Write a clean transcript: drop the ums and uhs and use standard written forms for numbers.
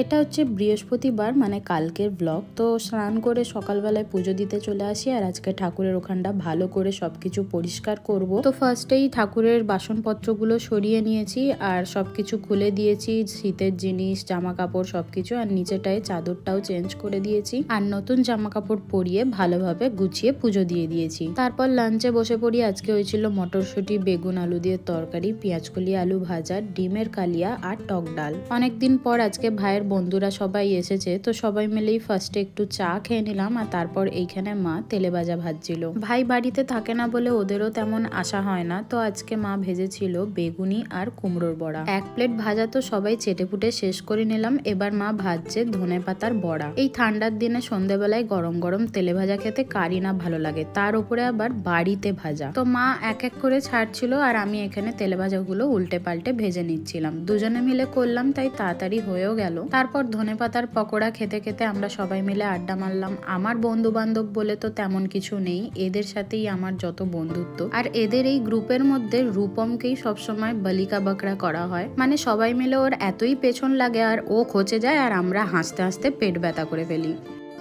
এটা হচ্ছে বৃহস্পতিবার মানে কালকের ব্লগ। তো স্নান করে সকালবেলায় পুজো দিতে চলে আসি আর আজকে ঠাকুরের ওখানটা ভালো করে সবকিছু পরিষ্কার করব। তো ফার্স্টেই ঠাকুরের বাসনপত্রগুলো সরিয়ে নিয়েছি আর সবকিছু খুলে দিয়েছি, শীতের জিনিস, জামা কাপড় সবকিছু, আর নিচেটায় চাদরটাও চেঞ্জ করে দিয়েছি আর নতুন জামা কাপড় পরিয়ে ভালোভাবে গুছিয়ে পুজো দিয়ে দিয়েছি। তারপর লাঞ্চে বসে পড়ি। আজকে হয়েছিল মটরশুঁটি, বেগুন, আলু দিয়ে তরকারি, পেঁয়াজকলি, আলু ভাজা, ডিমের কালিয়া আর টক ডাল। অনেকদিন পর আজকে ভাইয়ের বন্ধুরা সবাই এসেছে, তো সবাই মিলেই ফার্স্টে একটু চা খেয়ে নিলাম আর তারপর এইখানে মা তেলে ভাজা ভাজছিল। ভাই বাড়িতে থাকে না বলে ওদেরও তেমন আশা হয় না, তো আজকে মা ভেজেছিল বেগুনি আর কুমড়োর বড়া। এক প্লেট ভাজা তো সবাই চেটেপুটে শেষ করে নিলাম। এবার মা ভাজছে ধনেপাতার বড়া। এই ঠান্ডার দিনে সন্ধ্যেবেলায় গরম গরম তেলে ভাজা খেতে কারি না ভালো লাগে, তার উপরে আবার বাড়িতে ভাজা। তো মা এক এক করে ছাড়ছিল আর আমি এখানে তেলে ভাজাগুলো উল্টে পাল্টে ভেজে নিচ্ছিলাম। দুজনে মিলে করলাম তাই তাড়াতাড়ি হয়েও গেল। তারপর ধনেপাতার পকোড়া খেতে খেতে আমরা সবাই মিলে আড্ডা মারলাম। আমার বন্ধু বান্ধব বলে তো তেমন কিছু নেই, এদের সাথেই আমার যত বন্ধুত্ব। আর এদের এই গ্রুপের মধ্যে রূপমকেই সবসময় বলিকা বকরা করা হয়, মানে সবাই মিলে ওর এতই পেছন লাগে আর ও খচে যায় আর আমরা হাসতে হাসতে পেট ব্যথা করে ফেলি।